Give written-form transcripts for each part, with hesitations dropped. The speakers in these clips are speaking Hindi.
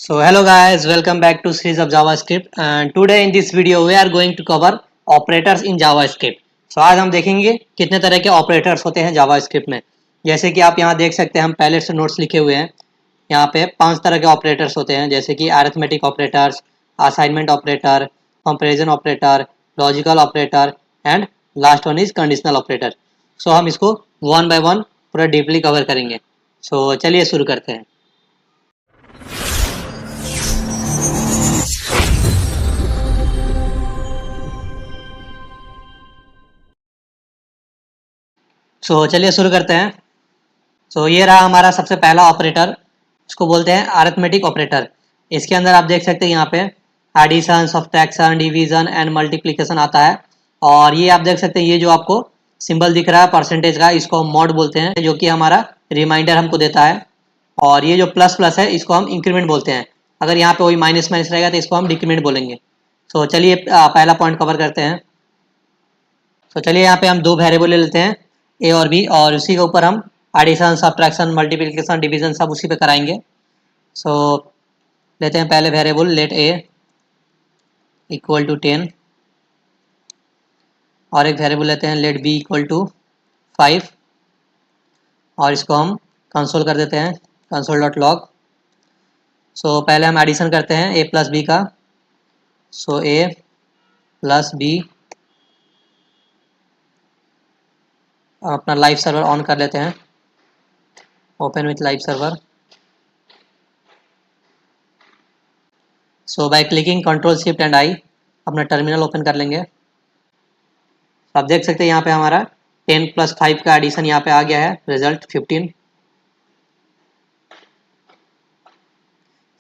So hello guys, welcome back to series of JavaScript and today in this video we are going to cover operators in JavaScript. So आज हम देखेंगे कितने तरह के ऑपरेटर्स होते हैं JavaScript में। जैसे कि आप यहाँ देख सकते हैं हम पहले से नोट्स लिखे हुए हैं। यहाँ पे 5 तरह के ऑपरेटर्स होते हैं जैसे कि arithmetic operators, assignment operator, comparison operator, logical operator and last one is conditional operator. So हम इसको वन बाय वन पूरा डीपली कवर करेंगे। सो चलिए शुरू करते हैं। चलिए शुरू करते हैं। ये रहा हमारा सबसे पहला ऑपरेटर, इसको बोलते हैं अरिथमेटिक ऑपरेटर। इसके अंदर आप देख सकते हैं यहाँ पे addition, subtraction, division and multiplication आता है। और ये आप देख सकते हैं ये जो आपको सिंबल दिख रहा है परसेंटेज का, इसको हम मॉड बोलते हैं, जो कि हमारा रिमाइंडर हमको देता है। और ये जो प्लस प्लस है इसको हम इंक्रीमेंट बोलते हैं। अगर यहाँ पे वही माइनस माइनस रहेगा तो इसको हम डिक्रीमेंट बोलेंगे। चलिए पहला पॉइंट कवर करते हैं। चलिए यहाँ पे हम दो वेरिएबल ले लेते हैं, ए और बी, और उसी के ऊपर हम एडिशन, सब्ट्रैक्शन, मल्टीप्लिकेशन, डिवीजन सब उसी पे कराएंगे। लेते हैं पहले variable let a equal to 10 और एक वेरिएबल लेते हैं लेट बी इक्वल टू 5 और इसको हम कंसोल कर देते हैं console.log। पहले हम एडिशन करते हैं ए प्लस बी का। ए प्लस बी, अपना लाइव सर्वर ऑन कर लेते हैं, open with live server. By clicking control shift and I अपना टर्मिनल ओपन कर लेंगे। आप देख सकते हैं यहाँ पे हमारा 10 + 5 का एडिशन यहाँ पे आ गया है, रिजल्ट 15।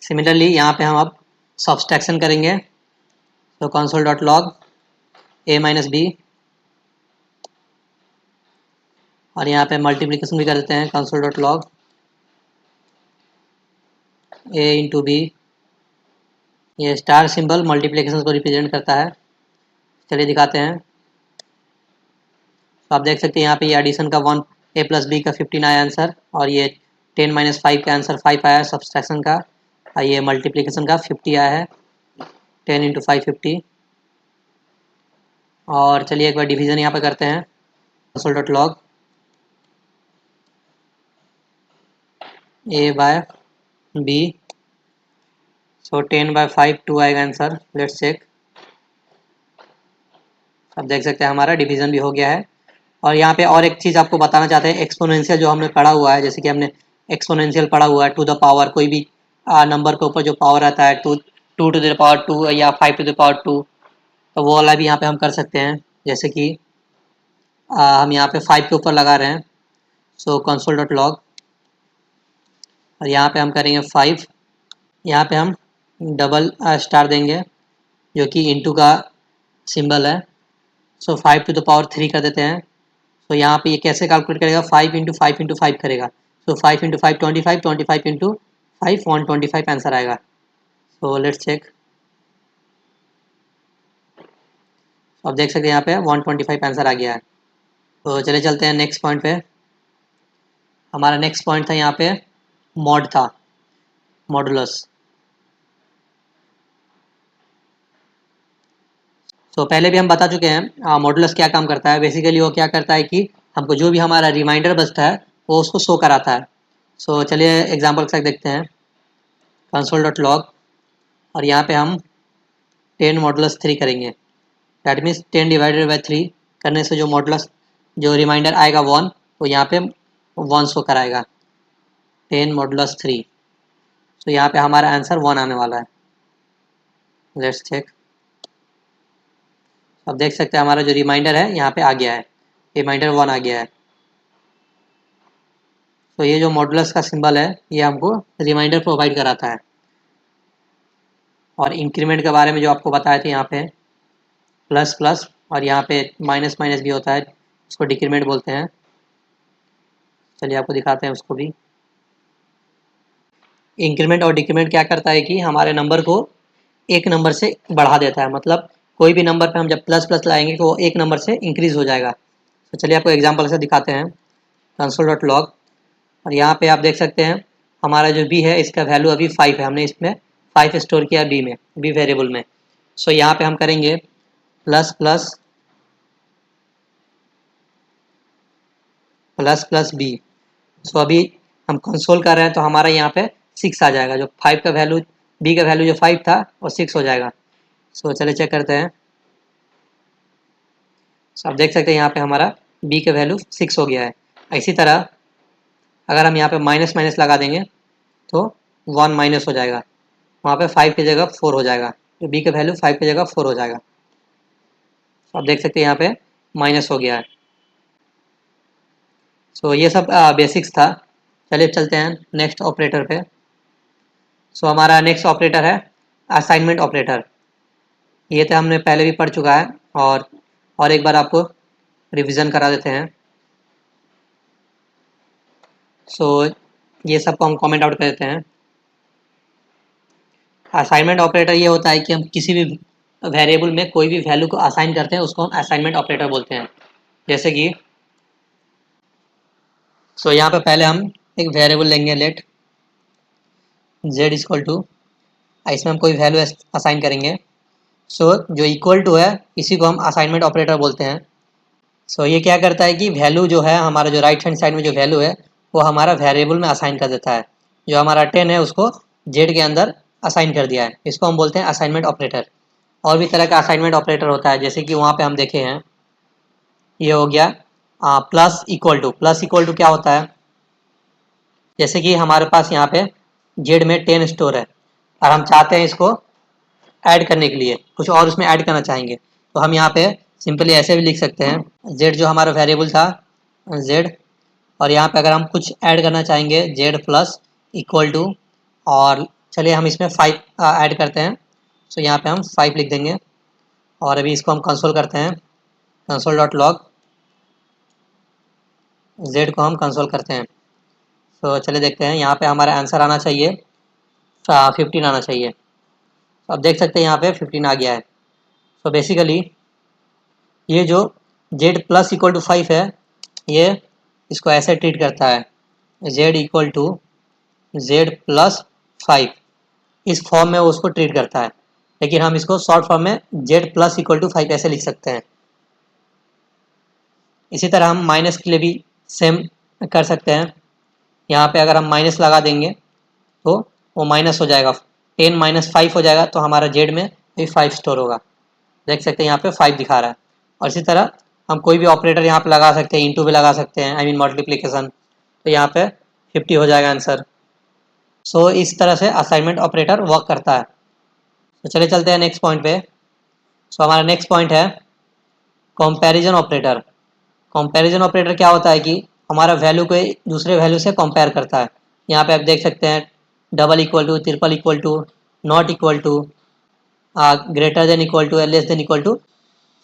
सिमिलरली यहाँ पे हम अब सब्ट्रैक्शन करेंगे। console.log a - b और यहाँ पे मल्टीप्लिकेशन भी कर देते हैं console.log a × b। ये स्टार सिंबल मल्टीप्लिकेशन को रिप्रेजेंट करता है। चलिए दिखाते हैं। आप देख सकते हैं यहाँ पे ये एडिशन का 1 a + b का 15 आया आंसर, और ये 10 - 5 का आंसर 5 आया सब्ट्रैक्शन का, और ये मल्टीप्लिकेशन का 50 आया है, 10 × 5 50। और चलिए एक बार डिवीजन यहाँ पे करते हैं console.log a/b। 10/5 2 आएगा आंसर। Let's check. अब देख सकते हैं हमारा डिवीजन भी हो गया है। और यहाँ पे और एक चीज़ आपको बताना चाहते हैं, एक्सपोनेंशियल जो हमने पढ़ा हुआ है, जैसे कि हमने एक्सपोनेंशियल पढ़ा हुआ है, टू द पावर, कोई भी नंबर के ऊपर जो पावर आता है, 2 टू द पावर 2 या 5 टू द पावर 2, तो वो वाला भी यहाँ पे हम कर सकते हैं। जैसे कि हम यहाँ पे 5 के ऊपर लगा रहे हैं, console.log और यहाँ पे हम करेंगे 5। यहाँ पे हम डबल स्टार देंगे जो कि इंटू का सिंबल है। 5 टू द पावर 3 कर देते हैं। यहाँ पे ये कैसे कैलकुलेट करेगा, 5 × 5 × 5 करेगा। 5 × 5 25, 25 × 5 125 आंसर आएगा। Let's check. अब देख सकते हैं यहाँ पे 125 आंसर आ गया है। चले चलते हैं नेक्स्ट पॉइंट पे। हमारा नेक्स्ट पॉइंट था यहाँ पे मॉड था, मॉडुलस। पहले भी हम बता चुके हैं मॉडुलस क्या काम करता है। बेसिकली वो क्या करता है कि हमको जो भी हमारा रिमाइंडर बचता है वो उसको शो कराता है। चलिए एग्जांपल के साथ देखते हैं console.log और यहाँ पे हम 10 मॉडुलस 3 करेंगे। दैट मीन्स 10 / 3 करने से जो मॉडुलस जो रिमाइंडर आएगा 1, तो यहाँ पे 1 शो कराएगा, 10 मॉडुलस 3। यहाँ पे हमारा आंसर 1 आने वाला है। Let's check. अब देख सकते हैं हमारा जो रिमाइंडर है यहाँ पे आ गया है, रिमाइंडर 1 आ गया है। ये जो मॉडुलस का सिंबल है ये हमको रिमाइंडर प्रोवाइड कराता है। और इंक्रीमेंट के बारे में जो आपको बताए थे, यहाँ पे प्लस प्लस और यहाँ पे माइनस माइनस भी होता है, उसको डिक्रीमेंट बोलते हैं। चलिए आपको दिखाते हैं उसको भी। इंक्रीमेंट और डिक्रीमेंट क्या करता है कि हमारे नंबर को एक नंबर से बढ़ा देता है। मतलब कोई भी नंबर पे हम जब प्लस प्लस लाएंगे तो वो एक नंबर से इंक्रीज़ हो जाएगा। चलिए आपको एग्जांपल से दिखाते हैं console.log और यहाँ पे आप देख सकते हैं हमारा जो बी है इसका वैल्यू अभी 5 है, हमने इसमें 5 स्टोर किया बी में, बी वेरिएबल में। सो यहाँ पे हम करेंगे plus plus plus plus B. So अभी हम कंसोल कर रहे हैं तो हमारा यहाँ पे 6 आ जाएगा, जो 5 का वैल्यू, बी का वैल्यू जो 5 था वो 6 हो जाएगा। सो चलिए चेक करते हैं। सो आप देख सकते हैं यहाँ पे हमारा बी का वैल्यू 6 हो गया है। इसी तरह अगर हम यहाँ पे माइनस माइनस लगा देंगे तो 1 माइनस हो जाएगा, वहाँ पे 5 की जगह 4 हो जाएगा, तो बी का वैल्यू 5 की जगह 4 हो जाएगा। तो आप देख सकते हैं यहाँ पे माइनस हो गया है। सो ये सब बेसिक्स था। चलिए चलते हैं नेक्स्ट ऑपरेटर पे। सो हमारा नेक्स्ट ऑपरेटर है असाइनमेंट ऑपरेटर। ये तो हमने पहले भी पढ़ चुका है, और एक बार आपको रिवीजन करा देते हैं। सो ये सब को हम कमेंट आउट कर देते हैं। असाइनमेंट ऑपरेटर ये होता है कि हम किसी भी वेरिएबल में कोई भी वैल्यू को असाइन करते हैं, उसको हम असाइनमेंट ऑपरेटर बोलते हैं। जैसे कि यहाँ पे पहले हम एक वेरिएबल लेंगे लेट z इक्वल टू, इसमें हम कोई वैल्यू असाइन करेंगे। जो इक्वल टू है इसी को हम असाइनमेंट ऑपरेटर बोलते हैं। ये क्या करता है कि वैल्यू जो है हमारा, जो राइट हैंड साइड में जो वैल्यू है वो हमारा वेरिएबल में असाइन कर देता है। जो हमारा 10 है उसको z के अंदर असाइन कर दिया है, इसको हम बोलते हैं असाइनमेंट ऑपरेटर। और भी तरह का असाइनमेंट ऑपरेटर होता है, जैसे कि वहाँ पे हम देखे हैं, ये हो गया plus equal to. Plus equal to क्या होता है, जैसे कि हमारे पास यहाँ पे जेड में 10 स्टोर है और हम चाहते हैं इसको ऐड करने के लिए, कुछ और उसमें ऐड करना चाहेंगे, तो हम यहाँ पे सिंपली ऐसे भी लिख सकते हैं, जेड जो हमारा वेरिएबल था जेड, और यहाँ पे अगर हम कुछ ऐड करना चाहेंगे जेड प्लस इक्वल टू, और चलिए हम इसमें 5 ऐड करते हैं। यहाँ पे हम 5 लिख देंगे, और अभी इसको हम कंसोल करते हैं, कंसोल डॉट लॉग, जेड को हम कंसोल करते हैं। चलिए देखते हैं, यहाँ पे हमारा आंसर आना चाहिए 15 आना चाहिए। अब देख सकते हैं यहाँ पे 15 आ गया है। बेसिकली ये जो z प्लस इक्वल टू 5 है, ये इसको ऐसे ट्रीट करता है, z equal to z plus 5, इस फॉर्म में वो उसको ट्रीट करता है। लेकिन हम इसको शॉर्ट फॉर्म में z प्लस इक्वल टू 5 ऐसे लिख सकते हैं। इसी तरह हम माइनस के लिए भी सेम कर सकते हैं। यहाँ पे अगर हम माइनस लगा देंगे तो वो माइनस हो जाएगा, 10 माइनस 5 हो जाएगा, तो हमारा जेड में भी 5 स्टोर होगा। देख सकते हैं यहाँ पे 5 दिखा रहा है। और इसी तरह हम कोई भी ऑपरेटर यहाँ पे लगा सकते हैं, इंटू भी लगा सकते हैं, आई मीन मल्टीप्लिकेशन, तो यहाँ पे 50 हो जाएगा आंसर। इस तरह से असाइनमेंट ऑपरेटर वर्क करता है। चलिए चलते हैं नेक्स्ट पॉइंट पे। हमारा नेक्स्ट पॉइंट है कंपैरिजन ऑपरेटर। कंपैरिजन ऑपरेटर क्या होता है कि हमारा वैल्यू को दूसरे वैल्यू से कंपेयर करता है। यहाँ पे आप देख सकते हैं double equal to, triple equal to, not equal to, greater than equal to, less than equal to.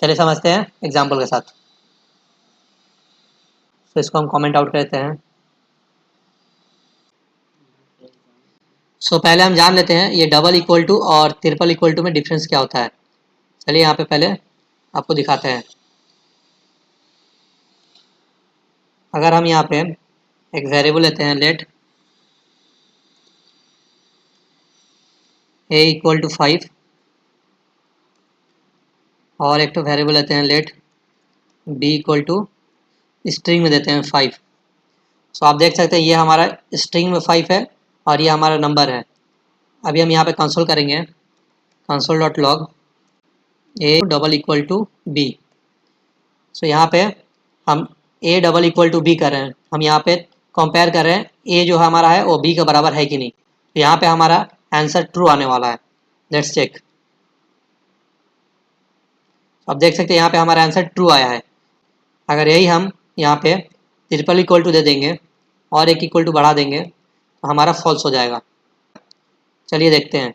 चलिए समझते हैं एग्जाम्पल के साथ। इसको हम कमेंट आउट करते हैं। पहले हम जान लेते हैं ये डबल इक्वल टू और ट्रिपल इक्वल टू में डिफरेंस क्या होता है। चलिए यहाँ पे पहले आपको दिखाते हैं। अगर हम यहाँ पे एक वेरिएबल लेते हैं लेट a इक्वल टू 5, और एक तो वेरिएबल लेते हैं let b equal to, string में देते हैं 5। आप देख सकते हैं ये हमारा स्ट्रिंग में 5 है और ये हमारा नंबर है। अभी हम यहाँ पे कंसोल करेंगे, console dot log a double equal to b। यहाँ पे हम a double equal to b कर रहे हैं, हम यहाँ पे कंपेयर कर रहे हैं a जो हमारा है वो b के बराबर है कि नहीं। तो यहाँ पे हमारा आंसर ट्रू आने वाला है। Let's check. अब देख सकते हैं यहाँ पे हमारा आंसर ट्रू आया है। अगर यही हम यहाँ पे ट्रिपल इक्वल टू दे देंगे और एक इक्वल टू बढ़ा देंगे तो हमारा फॉल्स हो जाएगा। चलिए देखते हैं।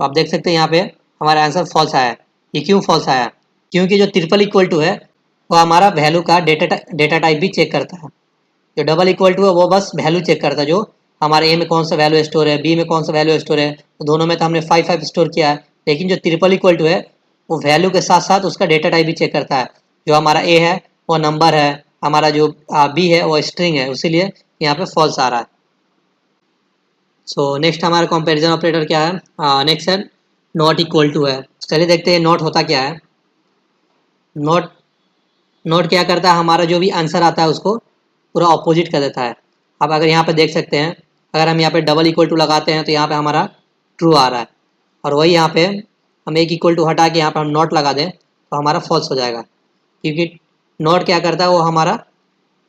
आप देख सकते हैं यहाँ पे हमारा आंसर फॉल्स आया है। ये क्यों फॉल्स आया? क्योंकि जो ट्रिपल इक्वल टू है वो हमारा वैल्यू का डेटा टाइप भी चेक करता है। जो डबल इक्वल टू है वो बस वैल्यू चेक करता है, जो हमारे ए में कौन सा वैल्यू स्टोर है, बी में कौन सा वैल्यू स्टोर है। तो दोनों में तो हमने 5 स्टोर किया है, लेकिन जो ट्रिपल इक्वल टू है वो वैल्यू के साथ साथ उसका डेटा टाइप भी चेक करता है। जो हमारा ए है वो नंबर है, हमारा जो बी है वो स्ट्रिंग है, इसीलिए यहाँ पे फॉल्स आ रहा है। सो नेक्स्ट हमारा कंपैरिजन ऑपरेटर क्या है, नेक्स्ट है नॉट इक्वल टू है। चलिए देखते हैं नॉट होता क्या है। नॉट नॉट क्या करता है, हमारा जो भी आंसर आता है उसको पूरा ऑपोजिट कर देता है। अब अगर यहाँ पे देख सकते हैं, अगर हम यहाँ पे डबल इक्वल टू लगाते हैं तो यहाँ पे हमारा ट्रू आ रहा है, और वही यहाँ पे हम एक इक्वल टू हटा के यहाँ पे हम नॉट लगा दें तो हमारा फॉल्स हो जाएगा, क्योंकि नॉट क्या करता है, वो हमारा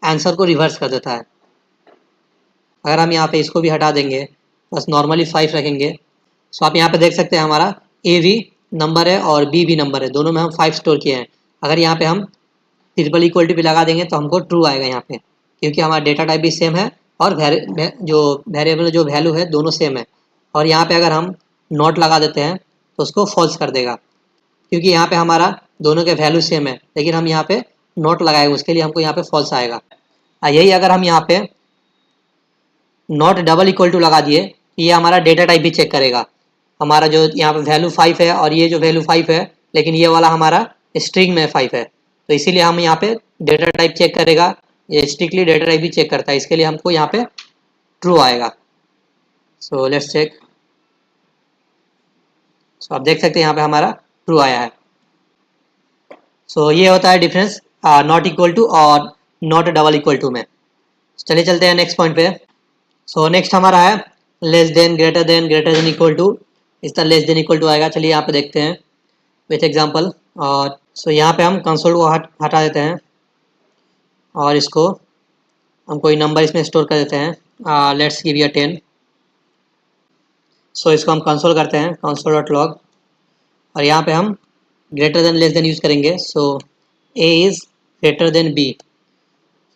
आंसर को रिवर्स कर देता है। अगर हम यहाँ पे इसको भी हटा देंगे, बस नॉर्मली 5 रखेंगे, सो आप यहाँ पे देख सकते हैं हमारा ए भी नंबर है और बी भी नंबर है, दोनों में हम 5 स्टोर किए हैं। अगर यहाँ पे हम ट्रिपल इक्वलिटी पे लगा देंगे तो हमको ट्रू आएगा यहाँ पे, क्योंकि हमारा डेटा टाइप भी सेम है और जो वेरिएबल जो वैल्यू है दोनों सेम है। और यहाँ पे अगर हम नॉट लगा देते हैं तो उसको फॉल्स कर देगा, क्योंकि यहाँ पे हमारा दोनों के वैल्यू सेम है, लेकिन हम यहाँ पे नॉट लगाएंगे, उसके लिए हमको यहाँ पे फॉल्स आएगा। यही अगर हम यहाँ पे नॉट डबल इक्वल टू लगा दिए, ये हमारा डेटा टाइप भी चेक करेगा। हमारा जो यहाँ पे वैल्यू 5 है और ये जो वैल्यू 5 है, लेकिन ये वाला हमारा स्ट्रिंग में 5 है, तो इसीलिए हम यहाँ पे डेटा टाइप चेक करेगा। ये स्ट्रिक्टली डेटा टाइप भी चेक करता है, इसके लिए हमको यहाँ पे ट्रू आएगा। सो लेट्स चेक। सो आप देख सकते हैं यहाँ पे हमारा ट्रू आया है। सो ये होता है डिफरेंस नॉट इक्वल टू और नॉट डबल इक्वल टू में। चलिए चलते हैं नेक्स्ट पॉइंट पे। सो नेक्स्ट हमारा है less than, greater than equal to. इस तरह लेस देन इक्वल टू आएगा। चलिए यहाँ पे देखते हैं विथ एग्जांपल। और सो यहाँ पे हम कंसोल को हटा देते हैं और इसको हम कोई नंबर इसमें स्टोर कर देते हैं। Let's give you 10। सो इसको हम कंसोल करते हैं, कंसोल डॉट लॉग, और यहाँ पे हम greater than less than use करेंगे। So A is greater than B.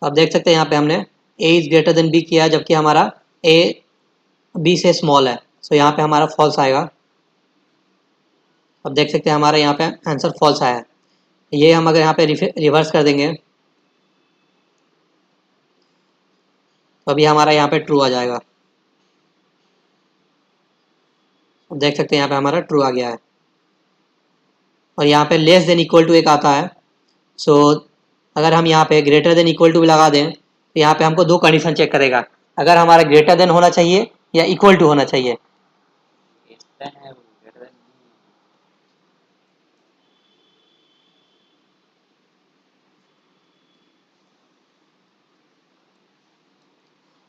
आप देख सकते हैं यहाँ पे हमने A is greater than B किया, जबकि हमारा ए बी से स्मॉल है। सो यहाँ पे हमारा फॉल्स आएगा। अब देख सकते हैं हमारा यहाँ पे आंसर फॉल्स आया है। ये हम अगर यहाँ पे रिवर्स कर देंगे तो अभी हमारा यहाँ पे ट्रू आ जाएगा। अब देख सकते हैं यहाँ पे हमारा ट्रू आ गया है। और यहाँ पे लेस देन इक्वल टू एक आता है। सो अगर हम यहाँ पे ग्रेटर देन इक्वल टू भी लगा दें तो यहाँ पे हमको दो कंडीशन चेक करेगा, अगर हमारा ग्रेटर देन होना चाहिए या इक्वल टू होना चाहिए।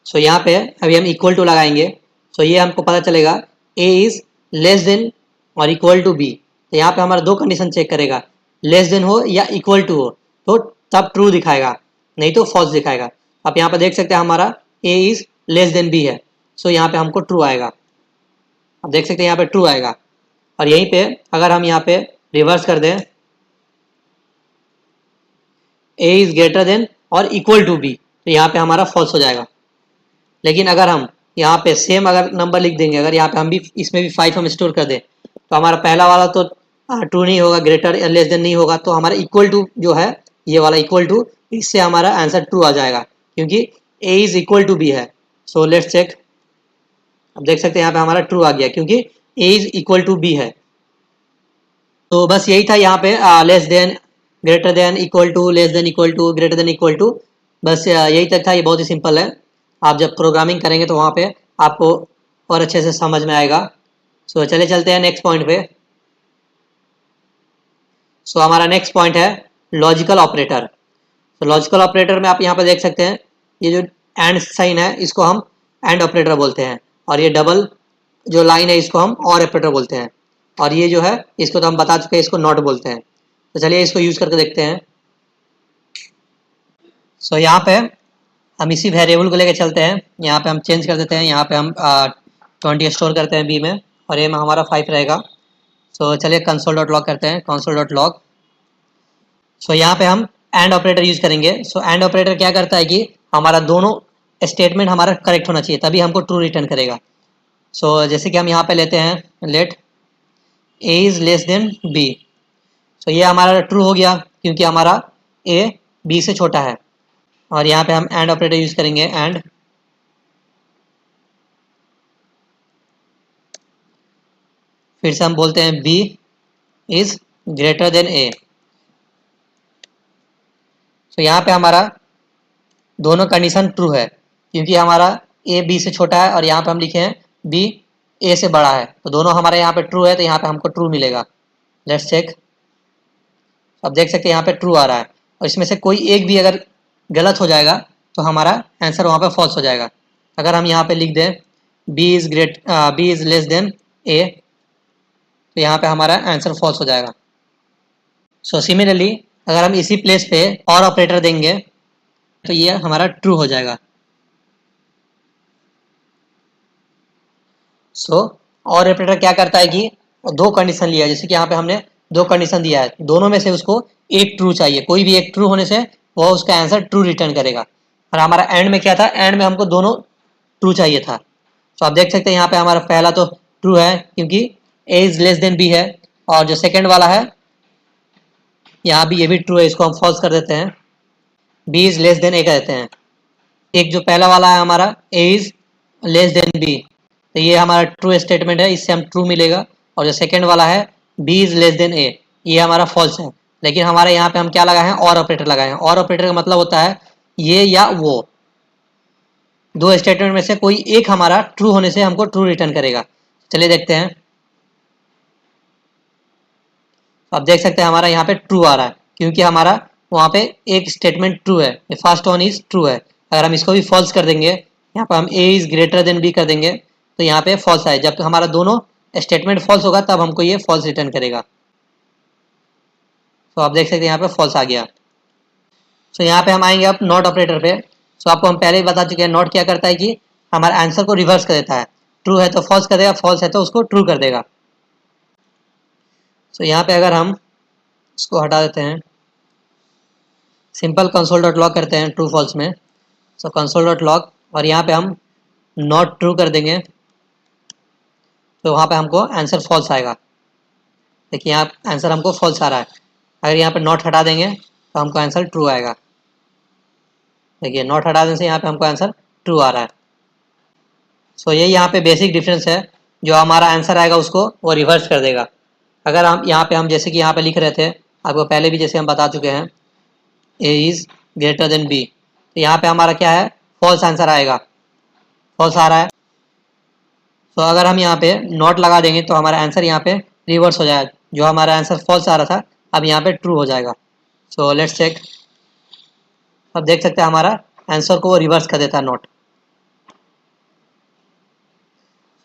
सो यहाँ पे अभी हम इक्वल टू लगाएंगे, सो ये हमको पता चलेगा ए इज़ लेस देन और इक्वल टू बी। तो यहाँ पे हमारा दो कंडीशन चेक करेगा, लेस देन हो या इक्वल टू हो, तो तब ट्रू दिखाएगा, नहीं तो फॉल्स दिखाएगा। आप यहाँ पे देख सकते हैं हमारा a is less than b है, सो यहाँ पे हमको ट्रू आएगा। आप देख सकते हैं यहाँ पे ट्रू आएगा। और यहीं पे अगर हम यहाँ पे रिवर्स कर दें, ए इज़ ग्रेटर देन और इक्वल टू बी, तो यहाँ पे हमारा फॉल्स हो जाएगा। लेकिन अगर हम यहाँ पे सेम अगर नंबर लिख देंगे, अगर यहाँ पे हम भी इसमें भी 5 हम स्टोर कर दें, तो हमारा पहला वाला तो ट्रू नहीं होगा, ग्रेटर या लेस देन नहीं होगा, तो हमारा इक्वल टू जो है ये वाला इक्वल टू, इससे हमारा आंसर ट्रू आ जाएगा, क्योंकि a is equal to b है। So let's check. अब देख सकते हैं यहाँ पे हमारा ट्रू आ गया, क्योंकि a is equal to b है। तो बस यही था यहाँ पे less than, greater than, equal to, less than equal to, greater than equal to, बस यही तक था। ये बहुत ही सिंपल है। आप जब प्रोग्रामिंग करेंगे तो वहाँ पे आपको और अच्छे से समझ में आएगा। सो चले चलते हैं नेक्स्ट पॉइंट पे। सो हमारा नेक्स्ट पॉइंट है लॉजिकल ऑपरेटर। तो लॉजिकल ऑपरेटर में आप यहाँ पे देख सकते हैं ये जो एंड साइन है इसको हम एंड ऑपरेटर बोलते हैं, और ये डबल जो लाइन है इसको हम और ऑपरेटर बोलते हैं, और ये जो है इसको तो हम बता चुके हैं, इसको नॉट बोलते हैं। तो चलिए इसको यूज़ करके देखते हैं। सो यहाँ पे हम इसी वेरिएबल को लेकर चलते हैं, यहाँ पे हम चेंज कर देते हैं, यहाँ पे हम 20 स्टोर करते हैं बी में, और ए में हमारा 5 रहेगा। सो चलिए कंसोल डॉट लॉग करते हैं, कंसोल डॉट लॉग। सो यहाँ पे हम एंड ऑपरेटर यूज करेंगे। सो एंड ऑपरेटर क्या करता है कि हमारा दोनों स्टेटमेंट हमारा करेक्ट होना चाहिए, तभी हमको ट्रू रिटर्न करेगा। सो जैसे कि हम यहाँ पे लेते हैं let A is less than B. So ये हमारा ट्रू हो गया, क्योंकि हमारा ए बी से छोटा है। और यहाँ पे हम एंड ऑपरेटर यूज करेंगे, एंड फिर से हम बोलते हैं बी इज ग्रेटर देन ए। तो यहाँ पे हमारा दोनों कंडीशन ट्रू है, क्योंकि हमारा ए बी से छोटा है, और यहाँ पे हम लिखे हैं बी ए से बड़ा है, तो दोनों हमारे यहाँ पे ट्रू है, तो यहाँ पे हमको ट्रू मिलेगा। Let's check. अब देख सकते हैं यहाँ पे ट्रू आ रहा है, और इसमें से कोई एक भी अगर गलत हो जाएगा तो हमारा आंसर वहाँ पे फॉल्स हो जाएगा। अगर हम यहाँ पे लिख दें बी इज लेस देन ए, तो यहाँ पे हमारा आंसर फॉल्स हो जाएगा। सो सिमिलरली अगर हम इसी प्लेस पे और ऑपरेटर देंगे तो ये हमारा ट्रू हो जाएगा। सो और ऑपरेटर क्या करता है कि दो कंडीशन लिया है, जैसे कि यहाँ पे हमने दो कंडीशन दिया है, दोनों में से उसको एक ट्रू चाहिए, कोई भी एक ट्रू होने से वह उसका आंसर ट्रू रिटर्न करेगा। और हमारा एंड में क्या था, एंड में हमको दोनों ट्रू चाहिए था। तो आप देख सकते हैं यहाँ पे हमारा पहला तो ट्रू है क्योंकि a is less than b है, और जो सेकेंड वाला है यहाँ भी ये भी ट्रू है, इसको हम फॉल्स कर देते हैं, बी इज लेस देन ए कर देते हैं। एक जो पहला वाला है हमारा ए इज लेस देन बी, तो ये हमारा ट्रू स्टेटमेंट है, इससे हम ट्रू मिलेगा। और जो सेकेंड वाला है बी इज लेस देन ए, ये हमारा फॉल्स है। लेकिन हमारे यहाँ पे हम क्या लगाए हैं, और ऑपरेटर लगाए हैं। और ऑपरेटर का मतलब होता है ये या वो, दो स्टेटमेंट में से कोई एक हमारा ट्रू होने से हमको ट्रू रिटर्न करेगा। चलिए देखते हैं। आप देख सकते हैं हमारा यहाँ पे ट्रू आ रहा है क्योंकि हमारा वहाँ पे एक स्टेटमेंट ट्रू है, फर्स्ट वन इज ट्रू है। अगर हम इसको भी फॉल्स कर देंगे, यहाँ पे हम ए इज ग्रेटर देन बी कर देंगे, तो यहाँ पे फॉल्स आए। जब हमारा दोनों स्टेटमेंट फॉल्स होगा तब हमको ये फॉल्स रिटर्न करेगा। तो आप देख सकते हैं यहाँ पे फॉल्स आ गया। सो यहाँ पे हम आएंगे अब नॉट ऑपरेटर पे। सो आपको हम पहले ही बता चुके हैं, नॉट क्या करता है कि हमारे आंसर को रिवर्स कर देता है, ट्रू है तो फॉल्स कर देगा, फॉल्स है तो उसको ट्रू कर देगा। सो यहाँ पे अगर हम इसको हटा देते हैं, सिंपल कंसोल डॉट लॉग करते हैं ट्रू फॉल्स में। सो कंसोल डॉट लॉग, और यहाँ पे हम नॉट ट्रू कर देंगे, तो वहाँ पे हमको आंसर फॉल्स आएगा। देखिए यहाँ आंसर हमको फॉल्स आ रहा है। अगर यहाँ पे नॉट हटा देंगे तो हमको आंसर ट्रू आएगा। देखिए नॉट हटा देने से यहाँ पे हमको आंसर ट्रू आ रहा है। सो ये यहाँ पे बेसिक डिफरेंस है, जो हमारा आंसर आएगा उसको वो रिवर्स कर देगा। अगर हम यहाँ पे जैसे कि यहाँ पे लिख रहे थे, आपको पहले भी जैसे हम बता चुके हैं, ए इज ग्रेटर देन बी, तो यहाँ पे हमारा क्या है, फॉल्स आंसर आएगा, फॉल्स आ रहा है। तो अगर हम यहाँ पे नॉट लगा देंगे तो हमारा आंसर यहाँ पे रिवर्स हो जाएगा, जो हमारा आंसर फॉल्स आ रहा था अब यहाँ पे ट्रू हो जाएगा। So let's check. अब देख सकते हैं हमारा आंसर को वो रिवर्स कर देता है नॉट।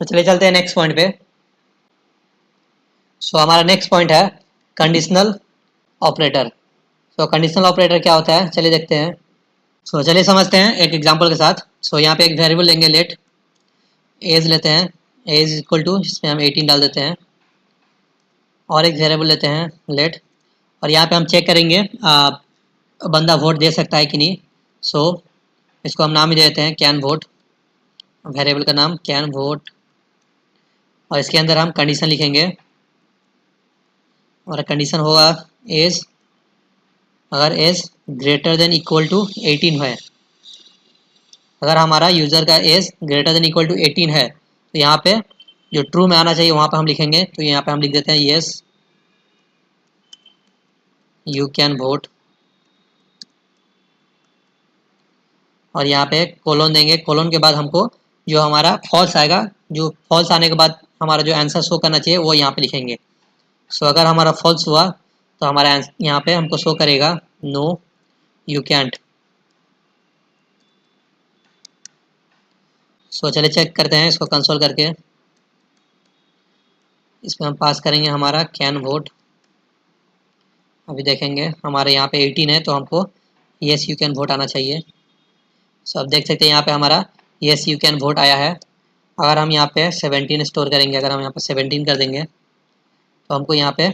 तो चलिए चलते हैं नेक्स्ट पॉइंट पे। सो हमारा नेक्स्ट पॉइंट है कंडीशनल ऑपरेटर। सो कंडीशनल ऑपरेटर क्या होता है, चलिए देखते हैं। सो चलिए समझते हैं एक एग्जांपल के साथ। सो यहाँ पे एक वेरिएबल लेंगे लेट, एज लेते हैं, एज इक्वल टू, इसमें हम 18 डाल देते हैं, और एक वेरिएबल लेते हैं लेट, और यहाँ पे हम चेक करेंगे बंदा वोट दे सकता है कि नहीं। सो इसको हम नाम ही दे देते हैं कैन वोट, वेरिएबल का नाम कैन वोट, और इसके अंदर हम कंडीशन लिखेंगे, और कंडीशन होगा एज, अगर age greater than equal to 18 है, अगर हमारा यूज़र का age greater than equal to 18 है, तो यहाँ पे जो ट्रू में आना चाहिए वहाँ पे हम लिखेंगे। तो यहाँ पे हम लिख देते हैं येस यू कैन वोट, और यहाँ पे कोलोन देंगे, कोलोन के बाद हमको जो हमारा फॉल्स आएगा, जो फॉल्स आने के बाद हमारा जो आंसर शो करना चाहिए वो यहाँ पे लिखेंगे। सो अगर हमारा फॉल्स हुआ तो हमारा यहाँ पे हमको शो करेगा नो यू कैंट। सो चलिए चेक करते हैं इसको कंसोल करके। इसमें हम पास करेंगे हमारा कैन वोट, अभी देखेंगे हमारे यहाँ पे 18 है तो हमको येस यू कैन वोट आना चाहिए। सो अब देख सकते हैं यहाँ पे हमारा येस यू कैन वोट आया है। अगर हम यहाँ पे 17 स्टोर करेंगे, अगर हम यहाँ पे 17 कर देंगे तो हमको यहाँ पे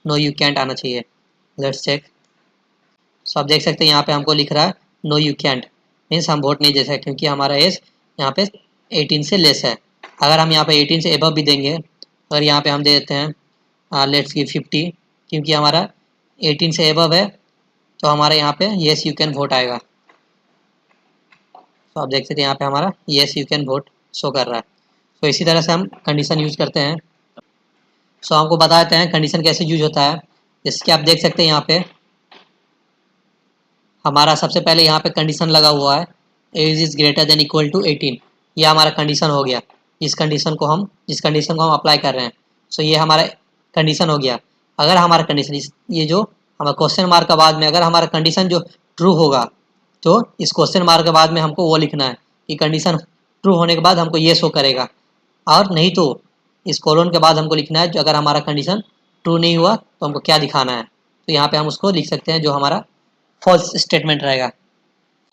नो यू कैंट आना चाहिए। Let's check. सो आप देख सकते हैं यहाँ पे हमको लिख रहा है नो यू कैंट, मीन्स हम वोट नहीं दे सकते क्योंकि हमारा एज यहाँ पे 18 से लेस है। अगर हम यहाँ पे 18 से एबव भी देंगे, अगर यहाँ पे हम दे देते हैं लेट्स गिव 50, क्योंकि हमारा 18 से एबव है तो हमारे यहाँ पे येस यू कैन वोट आएगा। तो आप देख सकते हैं यहाँ पे हमारा yes you can vote show कर रहा है। तो इसी तरह से हम कंडीशन यूज करते हैं। सो हमको बता देते हैं कंडीशन कैसे यूज होता है। जैसे कि आप देख सकते हैं यहाँ पे हमारा सबसे पहले यहाँ पे कंडीशन लगा हुआ है age is greater than equal to 18, ये हमारा कंडीशन हो गया। जिस कंडीशन को हम अप्लाई कर रहे हैं। सो ये हमारा कंडीशन हो गया। अगर हमारा कंडीशन ये जो हमारा क्वेश्चन मार्क के बाद में अगर हमारा कंडीशन जो ट्रू होगा तो इस क्वेश्चन मार्क के बाद में हमको वो लिखना है कि कंडीशन ट्रू होने के बाद हमको ये शो करेगा, और नहीं तो इस कोलन के बाद हमको लिखना है जो अगर हमारा कंडीशन ट्रू नहीं हुआ तो हमको क्या दिखाना है। तो यहाँ पे हम उसको लिख सकते हैं जो हमारा फॉल्स स्टेटमेंट रहेगा,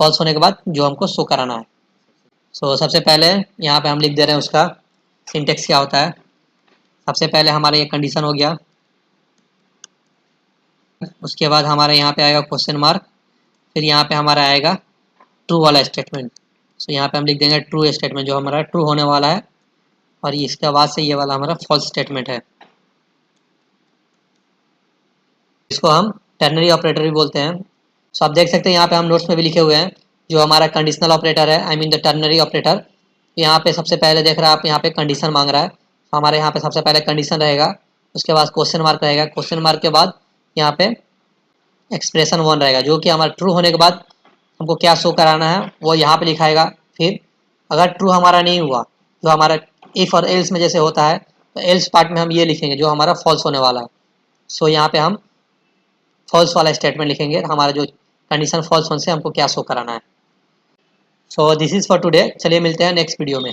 फॉल्स होने के बाद जो हमको शो कराना है। सो सबसे पहले यहाँ पे हम लिख दे रहे हैं उसका सिंटेक्स क्या होता है। सबसे पहले हमारा ये कंडीशन हो गया, उसके बाद हमारे यहाँ पे आएगा क्वेश्चन मार्क, फिर यहाँ पे हमारा आएगा ट्रू वाला स्टेटमेंट। सो यहाँ पे हम लिख देंगे ट्रू स्टेटमेंट जो हमारा ट्रू होने वाला है, और इसके बाद से ये वाला हमारा फॉल्स स्टेटमेंट है। इसको हम टर्नरी ऑपरेटर भी बोलते हैं। सो आप देख सकते हैं यहाँ पे हम नोट्स में भी लिखे हुए हैं जो हमारा कंडीशनल ऑपरेटर है, I mean the ternary operator. यहाँ पे सबसे पहले देख रहा है आप, यहाँ पे कंडीशन मांग रहा है, हमारे यहाँ पे सबसे पहले कंडीशन रहेगा, उसके बाद क्वेश्चन मार्क रहेगा, क्वेश्चन मार्क के बाद यहाँ पे एक्सप्रेशन 1 रहेगा जो कि हमारा ट्रू होने के बाद हमको क्या शो कराना है वो यहाँ पे लिखाएगा। फिर अगर ट्रू हमारा नहीं हुआ, जो हमारा इफ और एल्स में जैसे होता है, तो एल्स पार्ट में हम ये लिखेंगे जो हमारा फॉल्स होने वाला है। सो यहाँ पे हम फॉल्स वाला स्टेटमेंट लिखेंगे, हमारा जो कंडीशन फॉल्स होने से हमको क्या शो कराना है। So this is for today, चलिए मिलते हैं नेक्स्ट वीडियो में।